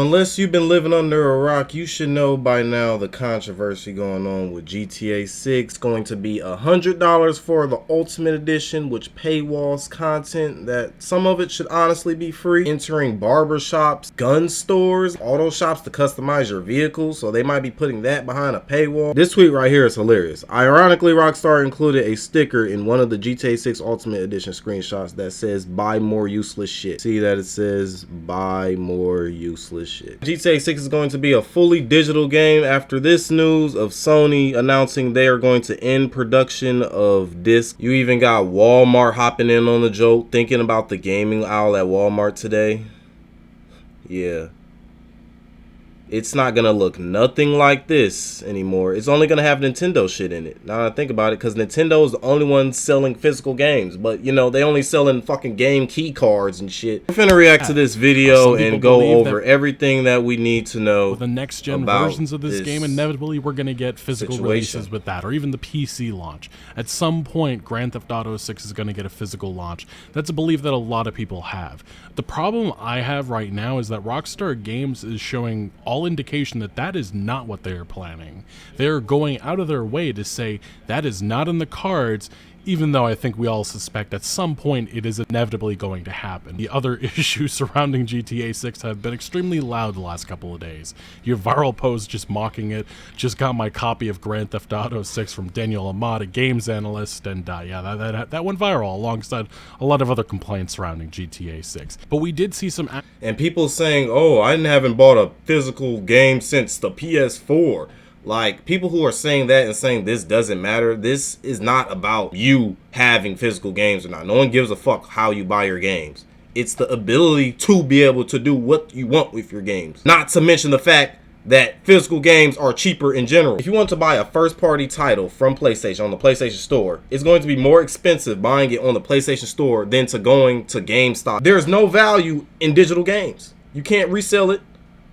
Unless you've been living under a rock, you should know by now the controversy going on with GTA 6 going to be $100 for the Ultimate Edition, which paywalls content that some of it should honestly be free. Entering barbershops, gun stores, auto shops to customize your vehicles, so they might be putting that behind a paywall. This tweet right here is hilarious. Ironically, Rockstar included a sticker in one of the GTA 6 Ultimate Edition screenshots that says buy more useless shit. See that it says buy more useless shit. GTA 6 is going to be a fully digital game after this news of Sony announcing they are going to end production of discs. You even got Walmart hopping in on the joke, thinking about the gaming aisle at Walmart today. Yeah. It's not gonna look nothing like this anymore. It's only gonna have Nintendo shit in it. Now that I think about it, because Nintendo is the only one selling physical games. But, you know, they only selling fucking game key cards and shit. I'm finna react to this video and go over everything that we need to know. With the next gen versions of this game, inevitably we're gonna get physical releases with that, or even the PC launch. At some point, Grand Theft Auto 6 is gonna get a physical launch. That's a belief that a lot of people have. The problem I have right now is that Rockstar Games is showing all indication that that is not what they are planning. They're going out of their way to say that is not in the cards, even though I think we all suspect at some point it is inevitably going to happen. The other issues surrounding GTA 6 have been extremely loud the last couple of days. Your viral post just mocking it, just got my copy of Grand Theft Auto 6 from Daniel Ahmad, a games analyst, and yeah, that went viral alongside a lot of other complaints surrounding GTA 6. But we did see some... And people saying, oh, I haven't bought a physical game since the PS4. Like, people who are saying that and saying this doesn't matter, this is not about you having physical games or not. No one gives a fuck how you buy your games. It's the ability to be able to do what you want with your games. Not to mention the fact that physical games are cheaper in general. If you want to buy a first-party title from PlayStation on the PlayStation Store, it's going to be more expensive buying it on the PlayStation Store than to going to GameStop. There's no value in digital games. You can't resell it.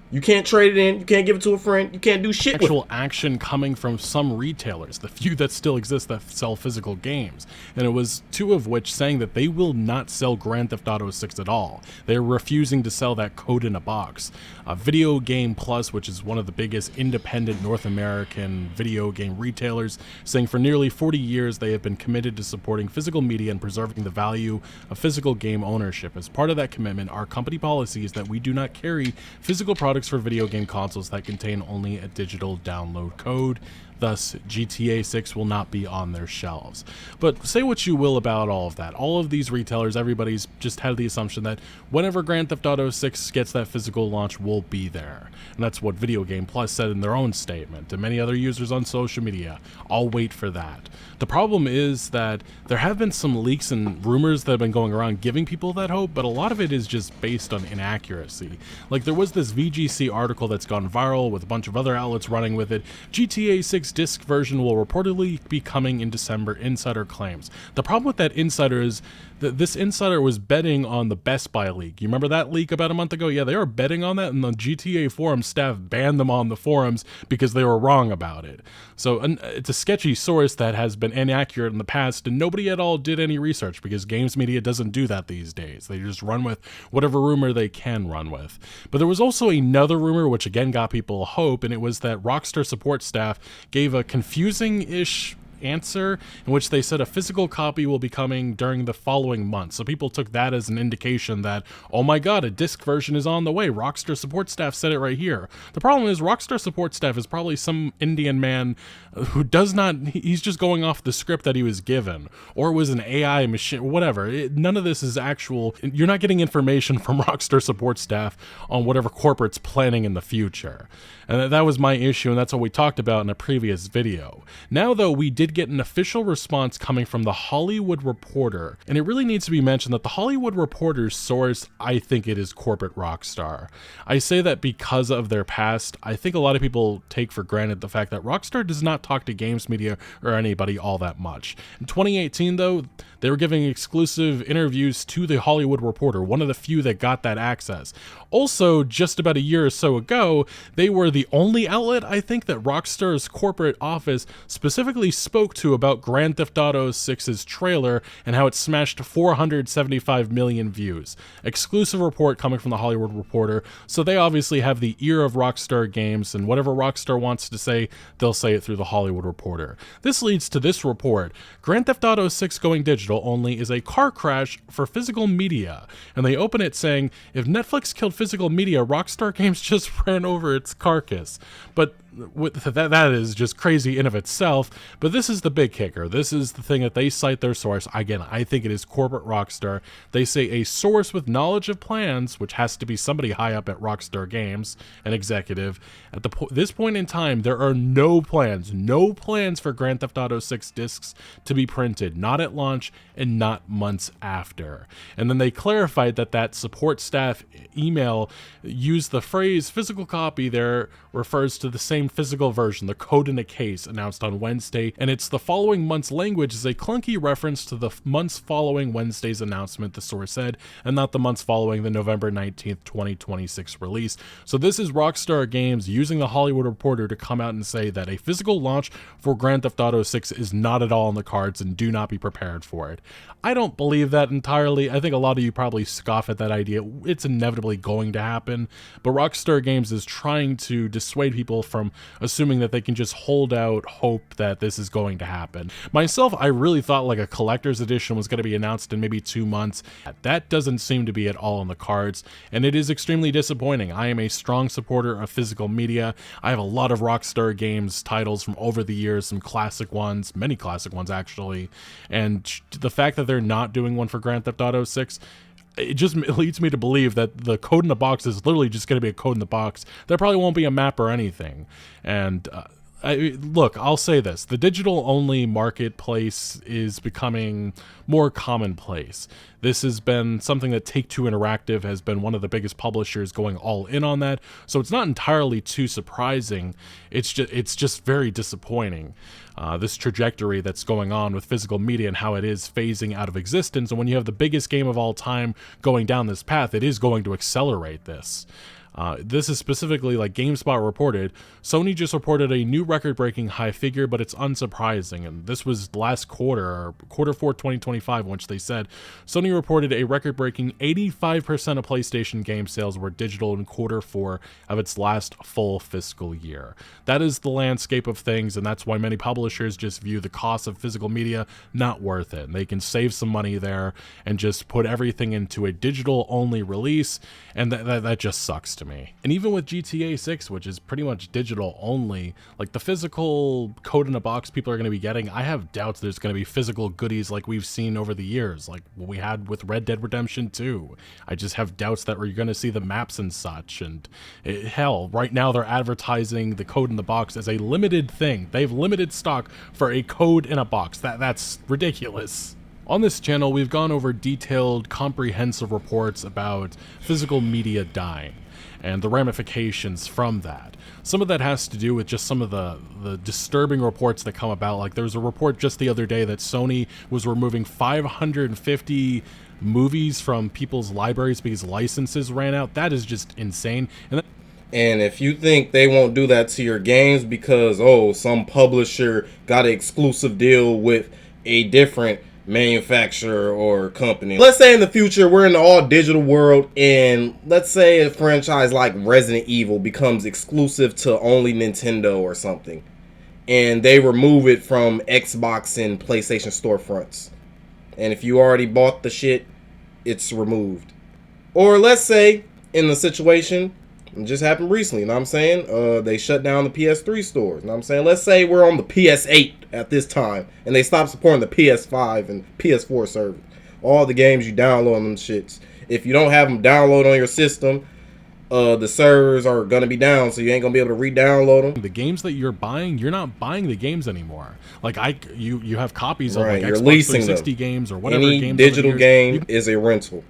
You can't trade it in, you can't give it to a friend, you can't do shit with it. Actual action coming from some retailers, the few that still exist that sell physical games. And it was two of which saying that they will not sell Grand Theft Auto 6 at all. They're refusing to sell that code in a box. Video Game Plus, which is one of the biggest independent North American video game retailers, saying for nearly 40 years they have been committed to supporting physical media and preserving the value of physical game ownership. As part of that commitment, our company policy is that we do not carry physical products for video game consoles that contain only a digital download code. Thus, GTA 6 will not be on their shelves. But say what you will about all of that. All of these retailers, everybody's just had the assumption that whenever Grand Theft Auto 6 gets that physical launch, we'll be there. And that's what Video Game Plus said in their own statement, and many other users on social media. I'll wait for that. The problem is that there have been some leaks and rumors that have been going around giving people that hope, but a lot of it is just based on inaccuracy. Like, there was this VGC article that's gone viral with a bunch of other outlets running with it. GTA 6 disc version will reportedly be coming in December, insider claims. The problem with that insider is that this insider was betting on the Best Buy leak. You remember that leak about a month ago? Yeah, they were betting on that, and the GTA forum staff banned them on the forums because they were wrong about it. So it's a sketchy source that has been inaccurate in the past, and nobody at all did any research because games media doesn't do that these days. They just run with whatever rumor they can run with. But there was also another rumor which again got people hope, and it was that Rockstar support staff gave a confusing-ish answer in which they said a physical copy will be coming during the following month. So people took that as an indication that, oh my god, a disc version is on the way. Rockstar support staff said it right here. The problem is Rockstar support staff is probably some Indian man who does not, he's just going off the script that he was given, or it was an AI machine, whatever. None of this is actual. You're not getting information from Rockstar support staff on whatever corporate's planning in the future. And that was my issue, and that's what we talked about in a previous video. Now, though, we did get an official response coming from the Hollywood Reporter, and it really needs to be mentioned that the Hollywood Reporter's source, I think it is corporate Rockstar. I say that because of their past. I think a lot of people take for granted the fact that Rockstar does not talk to games media or anybody all that much. In 2018, though, They were giving exclusive interviews to The Hollywood Reporter, one of the few that got that access. Also, just about a year or so ago, they were the only outlet, I think, that Rockstar's corporate office specifically spoke to about Grand Theft Auto 6's trailer and how it smashed 475 million views. Exclusive report coming from The Hollywood Reporter, so they obviously have the ear of Rockstar Games, and whatever Rockstar wants to say, they'll say it through The Hollywood Reporter. This leads to this report. Grand Theft Auto 6 going digital only is a car crash for physical media, and they open it saying, if Netflix killed physical media, Rockstar Games just ran over its carcass. But that is just crazy in of itself, but this is the big kicker. This is the thing that they cite their source. Again, I think it is corporate Rockstar. They say a source with knowledge of plans, which has to be somebody high up at Rockstar Games, an executive. At this point in time, there are no plans for Grand Theft Auto 6 discs to be printed, not at launch and not months after. And then they clarified that support staff email used the phrase physical copy there refers to the same physical version, the code in a case, announced on Wednesday, and it's the following month's language is a clunky reference to the months following Wednesday's announcement, the source said, and not the months following the November 19th, 2026 release. So this is Rockstar Games using The Hollywood Reporter to come out and say that a physical launch for Grand Theft Auto 6 is not at all on the cards and do not be prepared for it. I don't believe that entirely. I think a lot of you probably scoff at that idea. It's inevitably going to happen, but Rockstar Games is trying to dissuade people from assuming that they can just hold out hope that this is going to happen. Myself, I really thought like a collector's edition was going to be announced in maybe 2 months. That doesn't seem to be at all on the cards, and it is extremely disappointing. I am a strong supporter of physical media. I have a lot of Rockstar Games titles from over the years, some classic ones, many classic ones actually, and the fact that they're not doing one for Grand Theft Auto 6, it just leads me to believe that the code in the box is literally just going to be a code in the box. There probably won't be a map or anything. And look, I'll say this. The digital-only marketplace is becoming more commonplace. This has been something that Take-Two Interactive has been one of the biggest publishers going all in on that, so it's not entirely too surprising. It's just very disappointing, this trajectory that's going on with physical media and how it is phasing out of existence. And when you have the biggest game of all time going down this path, it is going to accelerate this. This is specifically, like GameSpot reported, Sony just reported a new record-breaking high figure, but it's unsurprising. And this was last quarter, quarter 4 2025, in which they said Sony reported a record-breaking 85% of PlayStation game sales were digital in quarter 4 of its last full fiscal year. That is the landscape of things, and that's why many publishers just view the cost of physical media not worth it. And they can save some money there and just put everything into a digital-only release, and that just sucks to me. And even with GTA 6, which is pretty much digital only, like the physical code in a box people are going to be getting, I have doubts there's going to be physical goodies like we've seen over the years, like what we had with Red Dead Redemption 2. I just have doubts that we're going to see the maps and such. And hell, right now they're advertising the code in the box as a limited thing. They've limited stock for a code in a box. That's ridiculous. On this channel, we've gone over detailed, comprehensive reports about physical media dying and the ramifications from that. Some of that has to do with just some of the disturbing reports that come about. Like there was a report just the other day that Sony was removing 550 movies from people's libraries because licenses ran out. That is just insane. And if you think they won't do that to your games because, some publisher got an exclusive deal with a different manufacturer or company. Let's say in the future we're in the all digital world, and let's say a franchise like Resident Evil becomes exclusive to only Nintendo or something, and they remove it from Xbox and PlayStation storefronts. And if you already bought the shit, it's removed. Or let's say in the situation, it just happened recently, you know what I'm saying? They shut down the PS3 stores, you know what I'm saying? Let's say we're on the PS8 at this time, and they stop supporting the PS5 and PS4 servers. All the games you download on them shits, if you don't have them download on your system, the servers are going to be down, so you ain't going to be able to re-download them. The games that you're buying, you're not buying the games anymore. Like you have copies of right, like you're Xbox leasing 360 them. games or whatever Any games. digital game is a rental.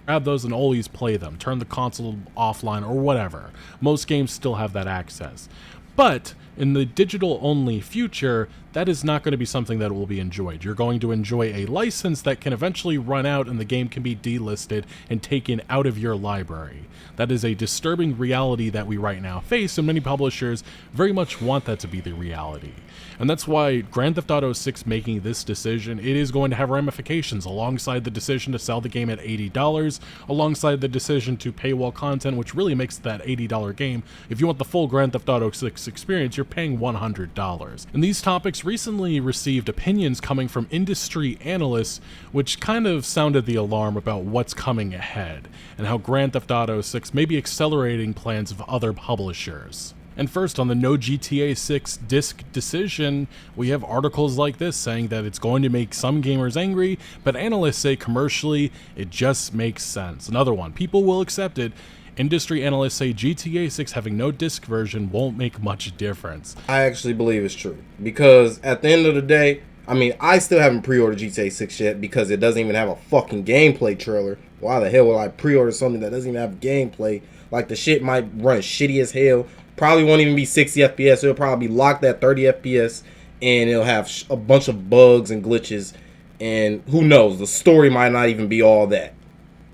Grab those and always play them. Turn the console offline or whatever. Most games still have that access. But In the digital-only future, that is not going to be something that will be enjoyed. You're going to enjoy a license that can eventually run out and the game can be delisted and taken out of your library. That is a disturbing reality that we right now face, and many publishers very much want that to be the reality. And that's why Grand Theft Auto 6 making this decision, it is going to have ramifications alongside the decision to sell the game at $80, alongside the decision to paywall content, which really makes that $80 game. If you want the full Grand Theft Auto 6 experience, you're paying $100. And these topics recently received opinions coming from industry analysts, which kind of sounded the alarm about what's coming ahead, and how Grand Theft Auto 6 may be accelerating plans of other publishers. And first, on the no GTA 6 disc decision, we have articles like this saying that it's going to make some gamers angry, but analysts say commercially, it just makes sense. Another one, people will accept it. Industry analysts say GTA 6 having no disc version won't make much difference. I actually believe it's true, because at the end of the day, I mean, I still haven't pre-ordered GTA 6 yet because it doesn't even have a fucking gameplay trailer. Why the hell would I pre-order something that doesn't even have gameplay? Like, the shit might run shitty as hell. Probably won't even be 60 FPS. It'll probably be locked at 30 FPS, and it'll have a bunch of bugs and glitches, and who knows, the story might not even be all that.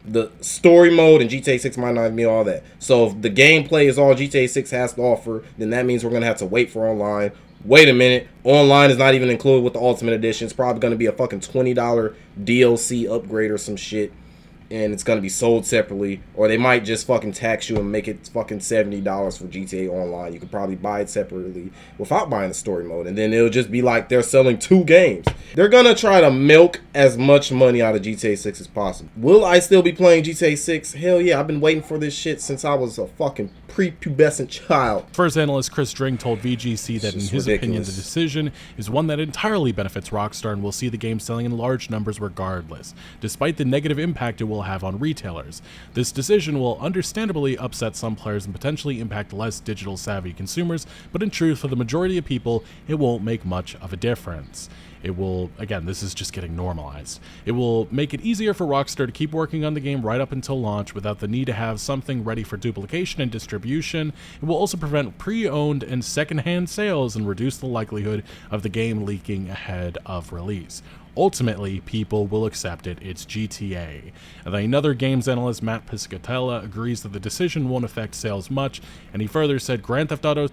The story mode in GTA 6 might not even be all that. So if the gameplay is all GTA 6 has to offer, then that means we're going to have to wait for online. Wait a minute, online is not even included with the Ultimate Edition. It's probably going to be a fucking $20 DLC upgrade or some shit, and it's going to be sold separately, or they might just fucking tax you and make it fucking $70 for GTA Online. You could probably buy it separately without buying the story mode, and then it'll just be like they're selling two games. They're going to try to milk as much money out of GTA 6 as possible. Will I still be playing GTA 6? Hell yeah, I've been waiting for this shit since I was a fucking prepubescent child. First analyst Chris Dring told VGC that in his opinion, the decision is one that entirely benefits Rockstar and will see the game selling in large numbers regardless, despite the negative impact it will have on retailers. This decision will understandably upset some players and potentially impact less digital savvy consumers, but in truth, for the majority of people, it won't make much of a difference. It will, again, this is just getting normalized. It will make it easier for Rockstar to keep working on the game right up until launch without the need to have something ready for duplication and distribution. It will also prevent pre-owned and second-hand sales and reduce the likelihood of the game leaking ahead of release. Ultimately, people will accept it. It's GTA. And then another games analyst, Matt Piscatella, agrees that the decision won't affect sales much, and he further said Grand Theft Auto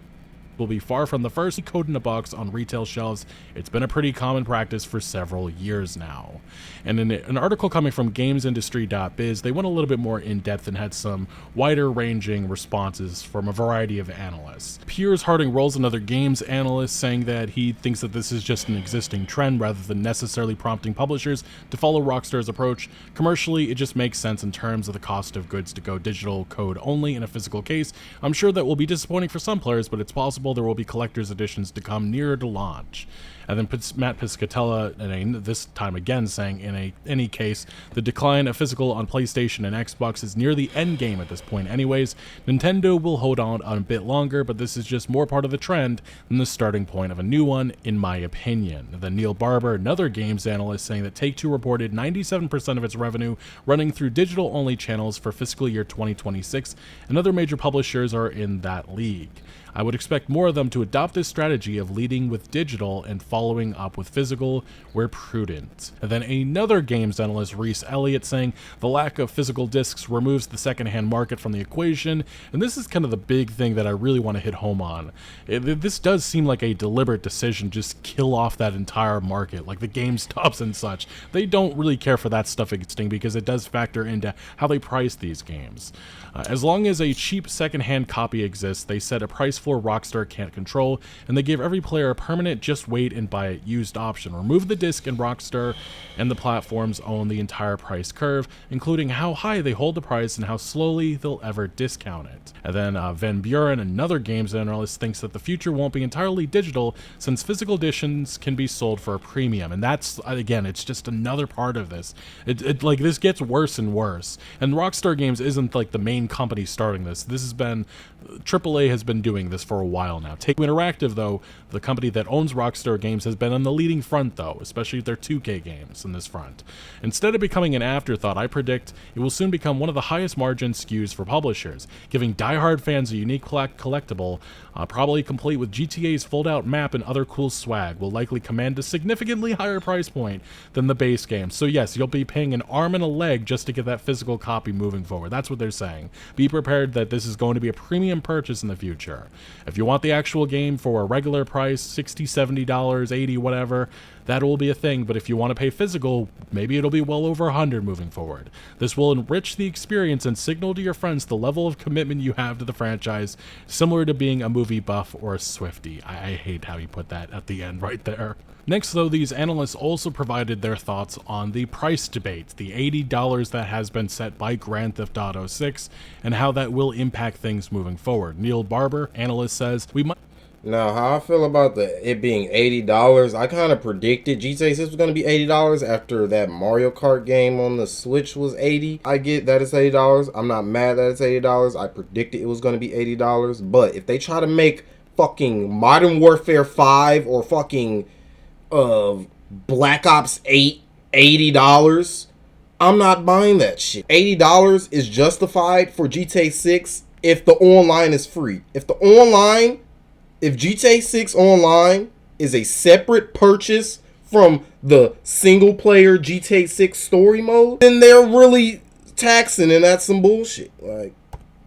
will be far from the first code in a box on retail shelves. It's been a pretty common practice for several years now. And in an article coming from gamesindustry.biz, they went a little bit more in depth and had some wider ranging responses from a variety of analysts. Piers Harding Rolls, another games analyst, saying that he thinks that this is just an existing trend rather than necessarily prompting publishers to follow Rockstar's approach. Commercially, it just makes sense in terms of the cost of goods to go digital code only in a physical case. I'm sure that will be disappointing for some players, but it's possible there will be collector's editions to come nearer to launch. And then Matt Piscatella, and this time again, saying in any case, the decline of physical on PlayStation and Xbox is near the end game at this point anyways. Nintendo will hold on a bit longer, but this is just more part of the trend than the starting point of a new one, in my opinion. Then Neil Barber, another games analyst, saying that Take-Two reported 97% of its revenue running through digital-only channels for fiscal year 2026, and other major publishers are in that league. I would expect more of them to adopt this strategy of leading with digital and following up with physical where prudent. And then another games analyst, Reese Elliott, saying the lack of physical discs removes the secondhand market from the equation, and this is kind of the big thing that I really want to hit home on. This does seem like a deliberate decision, just kill off that entire market, like the GameStops and such. They don't really care for that stuff existing because it does factor into how they price these games. As long as a cheap secondhand copy exists, they set a price floor Rockstar can't control, and they give every player a permanent just wait and buy it used option. Remove the disc, and Rockstar and the platforms own the entire price curve, including how high they hold the price and how slowly they'll ever discount it. And then Van Buren, another games analyst, thinks that the future won't be entirely digital since physical editions can be sold for a premium. And that's, again, it's just another part of this. Like, this gets worse and worse. And Rockstar Games isn't like the main company starting this. This has been, AAA has been doing this this for a while now. Take Interactive, though, the company that owns Rockstar Games, has been on the leading front, though, especially their 2K games in this front. Instead of becoming an afterthought, I predict it will soon become one of the highest margin SKUs for publishers, giving diehard fans a unique collectible, probably complete with GTA's fold-out map and other cool swag, will likely command a significantly higher price point than the base game. So yes, you'll be paying an arm and a leg just to get that physical copy moving forward. That's what they're saying. Be prepared that this is going to be a premium purchase in the future. If you want the actual game for a regular price, $60, $70, $80, whatever, that will be a thing, but if you want to pay physical, maybe it'll be well over $100 moving forward. This will enrich the experience and signal to your friends the level of commitment you have to the franchise, similar to being a movie buff or a Swiftie. I hate how you put that at the end right there. Next, though, these analysts also provided their thoughts on the price debate, the $80 that has been set by Grand Theft Auto 6, and how that will impact things moving forward. Neil Barber, analyst, says, "We might..." Now, how I feel about it being $80, I kind of predicted GTA 6 was going to be $80 after that Mario Kart game on the Switch was $80. I get that it's $80. I'm not mad that it's $80. I predicted it was going to be $80. But if they try to make fucking Modern Warfare 5 or fucking Black Ops 8 $80, I'm not buying that shit. $80 is justified for GTA 6 if the online is free. If GTA 6 Online is a separate purchase from the single player GTA 6 story mode, then they're really taxing, and that's some bullshit. Like,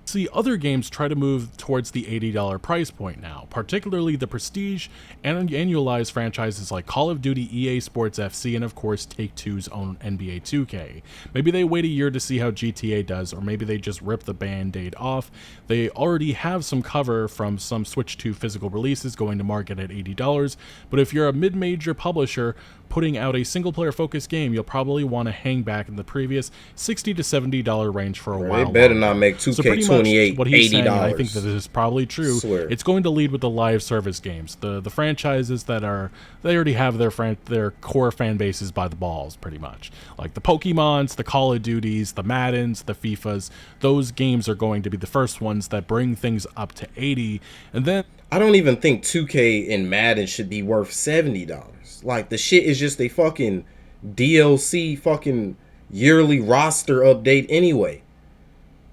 see other games try to move towards the $80 price point now, particularly the prestige and annualized franchises like Call of Duty, EA Sports FC, and of course Take-Two's own NBA 2K. Maybe they wait a year to see how GTA does, or maybe they just rip the band-aid off. They already have some cover from some Switch 2 physical releases going to market at $80, but if you're a mid-major publisher putting out a single-player focused game, you'll probably want to hang back in the previous $60 to $70 range for a while. They better not make 2K28 what he's $80. saying, and I think that this is probably true. Swear. It's going to lead with the live service games, the franchises that they already have their core fan bases by the balls, pretty much. Like the Pokemons, the Call of Duties, the Maddens, the FIFAs. Those games are going to be the first ones that bring things up to 80, and then I don't even think 2K and Madden should be worth $70. Like, the shit is just a fucking DLC fucking yearly roster update anyway.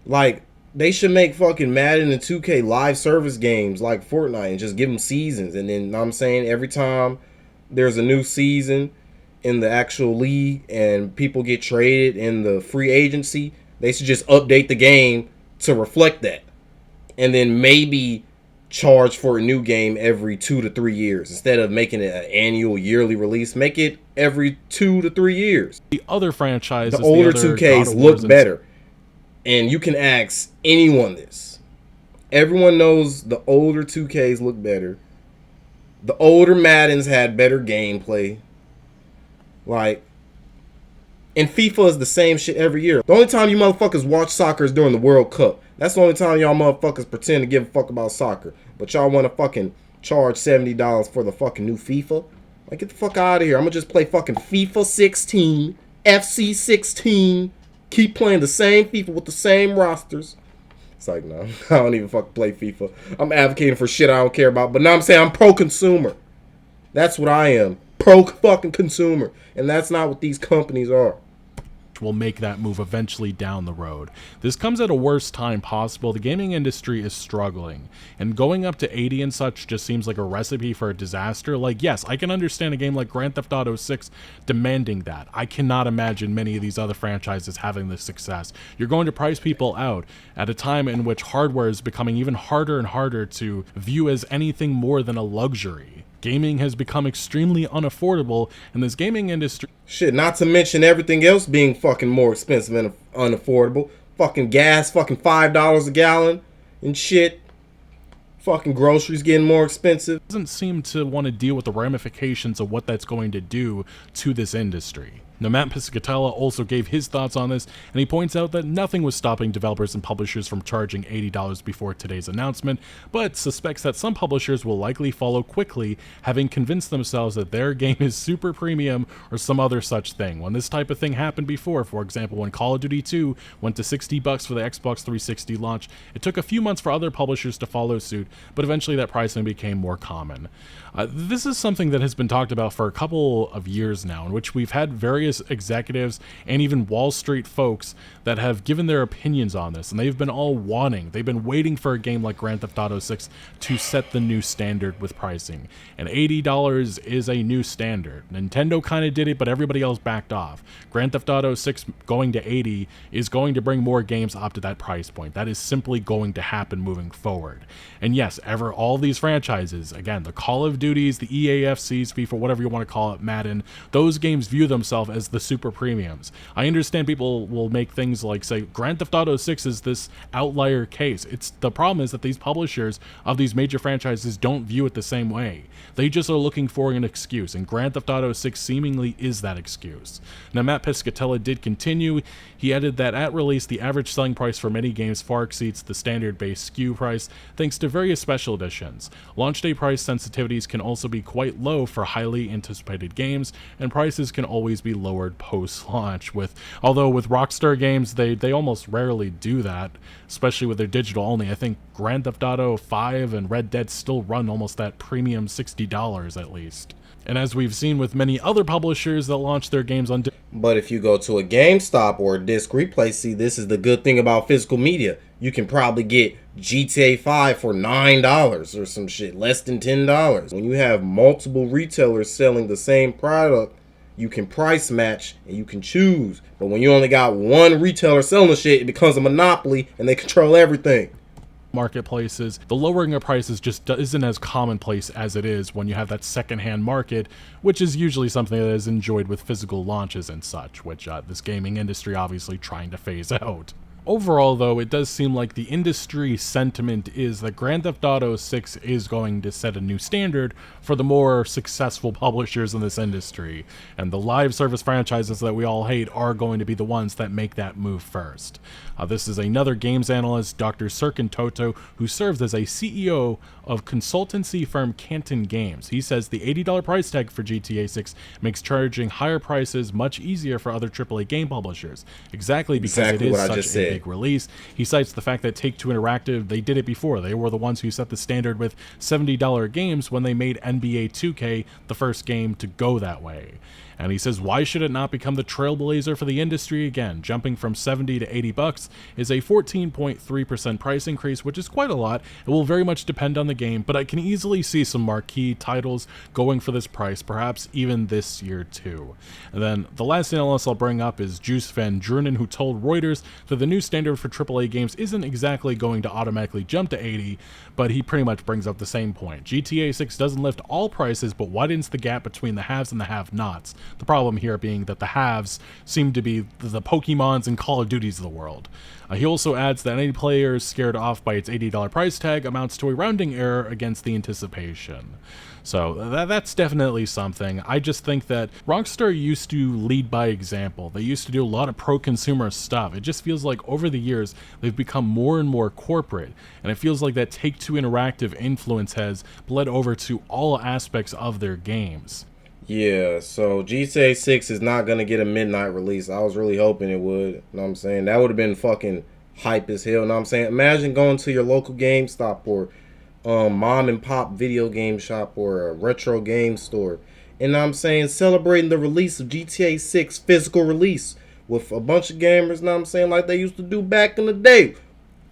Like, they should make fucking Madden and 2K live service games like Fortnite and just give them seasons. And then, you know what I'm saying, every time there's a new season in the actual league and people get traded in the free agency, they should just update the game to reflect that. And then maybe charge for a new game every 2 to 3 years instead of making it an annual yearly release. Make it every 2 to 3 years. The other franchises, the older 2Ks look better, and you can ask anyone this. Everyone knows the older 2Ks look better. The older Maddens had better gameplay. Like, and FIFA is the same shit every year. The only time you motherfuckers watch soccer is during the World Cup. That's the only time y'all motherfuckers pretend to give a fuck about soccer. But y'all want to fucking charge $70 for the fucking new FIFA? Like, get the fuck out of here. I'm going to just play fucking FIFA 16, FC 16, keep playing the same FIFA with the same rosters. It's like, no, I don't even fucking play FIFA. I'm advocating for shit I don't care about. But now I'm saying I'm pro-consumer. That's what I am. Pro-fucking consumer. And that's not what these companies are. Will make that move eventually down the road. This comes at a worst time possible. The gaming industry is struggling, and going up to 80 and such just seems like a recipe for a disaster. Like, yes, I can understand a game like Grand Theft Auto 6 demanding that. I cannot imagine many of these other franchises having this success. You're going to price people out at a time in which hardware is becoming even harder and harder to view as anything more than a luxury. Gaming has become extremely unaffordable, and this gaming industry... Shit, not to mention everything else being fucking more expensive and unaffordable. Fucking gas, fucking $5 a gallon and shit. Fucking groceries getting more expensive. Doesn't seem to want to deal with the ramifications of what that's going to do to this industry. Now, Matt Piscatella also gave his thoughts on this, and he points out that nothing was stopping developers and publishers from charging $80 before today's announcement, but suspects that some publishers will likely follow quickly, having convinced themselves that their game is super premium or some other such thing. When this type of thing happened before, for example, when Call of Duty 2 went to $60 for the Xbox 360 launch, it took a few months for other publishers to follow suit, but eventually that pricing became more common. This is something that has been talked about for a couple of years now, in which we've had various executives and even Wall Street folks that have given their opinions on this, and they've been waiting for a game like Grand Theft Auto 6 to set the new standard with pricing. And $80 is a new standard. Nintendo kind of did it, but everybody else backed off. Grand Theft Auto 6 going to 80 is going to bring more games up to that price point. That is simply going to happen moving forward. And yes, all these franchises, again, the Call of Duties, the EAFCs, FIFA, whatever you want to call it, Madden, those games view themselves as the super premiums. I understand people will make things like say Grand Theft Auto 6 is this outlier case. The problem is that these publishers of these major franchises don't view it the same way. They just are looking for an excuse, and Grand Theft Auto 6 seemingly is that excuse. Now, Matt Piscatella did continue. He added that at release, the average selling price for many games far exceeds the standard base SKU price, thanks to various special editions. Launch day price sensitivities can also be quite low for highly anticipated games, and prices can always be lowered post-launch. Although with Rockstar games, they almost rarely do that, especially with their digital only. I think Grand Theft Auto 5 and Red Dead still run almost that premium $60 at least. And as we've seen with many other publishers that launch their games on... But if you go to a GameStop or a disc replay, see, this is the good thing about physical media. You can probably get GTA 5 for $9 or some shit, less than $10. When you have multiple retailers selling the same product, you can price match and you can choose. But when you only got one retailer selling the shit, it becomes a monopoly and they control everything. Marketplaces, the lowering of prices just isn't as commonplace as it is when you have that secondhand market, which is usually something that is enjoyed with physical launches and such, which this gaming industry obviously trying to phase out. Overall, though, it does seem like the industry sentiment is that Grand Theft Auto 6 is going to set a new standard for the more successful publishers in this industry, and the live service franchises that we all hate are going to be the ones that make that move first. This is another games analyst, Dr. Serkin Toto, who serves as a CEO of consultancy firm Canton Games. He says the $80 price tag for GTA 6 makes charging higher prices much easier for other AAA game publishers, exactly because it is such a big release. He cites the fact that Take-Two Interactive, they did it before. They were the ones who set the standard with $70 games when they made NBA 2K the first game to go that way. And he says, why should it not become the trailblazer for the industry again? Jumping from $70 to $80 is a 14.3% price increase, which is quite a lot. It will very much depend on the game, but I can easily see some marquee titles going for this price, perhaps even this year too. And then the last analyst I'll bring up is Juice Van Drunen, who told Reuters that the new standard for AAA games isn't exactly going to automatically jump to 80, but he pretty much brings up the same point. GTA 6 doesn't lift all prices, but widens the gap between the haves and the have-nots. The problem here being that the haves seem to be the Pokemons and Call of Duties of the world. He also adds that any player scared off by its $80 price tag amounts to a rounding error against the anticipation. So that's definitely something. I just think that Rockstar used to lead by example. They used to do a lot of pro-consumer stuff. It just feels like over the years, they've become more and more corporate. And it feels like that Take-Two Interactive influence has bled over to all aspects of their games. Yeah, so GTA 6 is not going to get a midnight release. I was really hoping it would. You know what I'm saying? That would have been fucking hype as hell. You know what I'm saying? Imagine going to your local GameStop or mom and pop video game shop or a retro game store. And I'm saying celebrating the release of GTA 6 physical release with a bunch of gamers, know what I'm saying, like they used to do back in the day.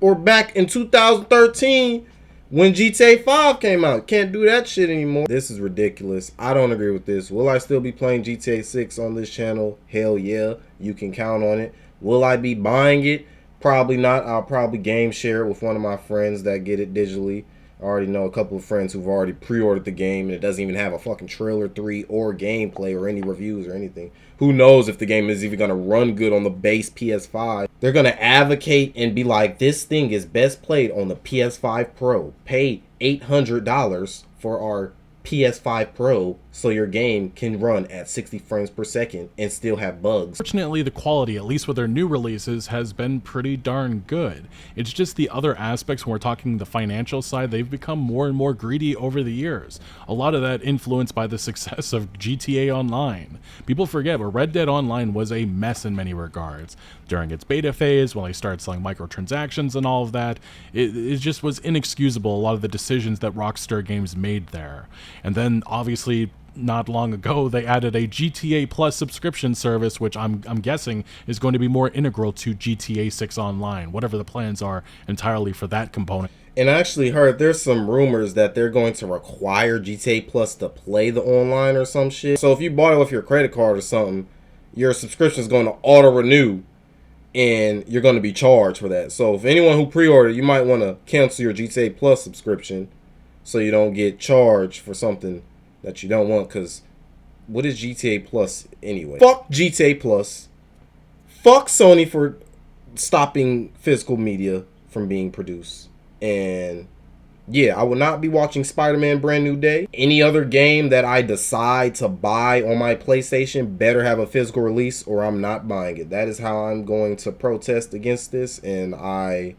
Or back in 2013 when GTA 5 came out. Can't do that shit anymore. This is ridiculous. I don't agree with this. Will I still be playing GTA 6 on this channel? Hell yeah. You can count on it. Will I be buying it? Probably not. I'll probably game share it with one of my friends that get it digitally. I already know a couple of friends who've already pre-ordered the game and it doesn't even have a fucking trailer 3 or gameplay or any reviews or anything. Who knows if the game is even going to run good on the base PS5. They're going to advocate and be like, this thing is best played on the PS5 Pro. Pay $800 for our PS5 Pro so your game can run at 60 frames per second and still have bugs. Fortunately, the quality, at least with their new releases, has been pretty darn good. It's just the other aspects, when we're talking the financial side, they've become more and more greedy over the years. A lot of that influenced by the success of GTA Online. People forget, but Red Dead Online was a mess in many regards. During its beta phase, when they started selling microtransactions and all of that, it just was inexcusable, a lot of the decisions that Rockstar Games made there. And then, obviously, not long ago, they added a GTA Plus subscription service, which I'm guessing is going to be more integral to GTA 6 Online, whatever the plans are entirely for that component. And I actually heard there's some rumors that they're going to require GTA Plus to play the online or some shit. So if you bought it with your credit card or something, your subscription is going to auto-renew and you're going to be charged for that. So if anyone who pre-ordered, you might want to cancel your GTA Plus subscription so you don't get charged for something that you don't want. Because what is GTA Plus anyway? Fuck GTA Plus. Fuck Sony for stopping physical media from being produced. And yeah, I will not be watching Spider-Man Brand New Day. Any other game that I decide to buy on my PlayStation better have a physical release or I'm not buying it. That is how I'm going to protest against this, and I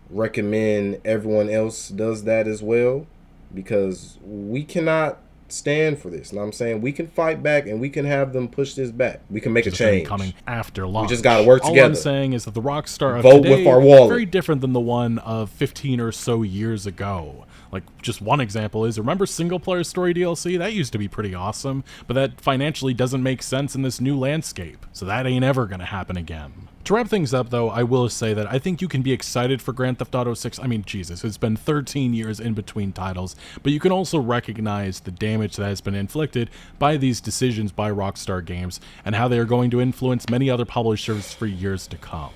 recommend everyone else does that as well, because we cannot stand for this. And I'm saying we can fight back and we can have them push this back. We can make a change. Coming after launch. We just got to work together. All I'm saying is that the Rockstar of vote today with our wallet. Is very different than the one of 15 or so years ago. Like, just one example is, remember single player story DLC? That used to be pretty awesome, but that financially doesn't make sense in this new landscape. So that ain't ever gonna happen again. To wrap things up, though, I will say that I think you can be excited for Grand Theft Auto 6. I mean, Jesus, it's been 13 years in between titles, but you can also recognize the damage that has been inflicted by these decisions by Rockstar Games and how they are going to influence many other publishers for years to come.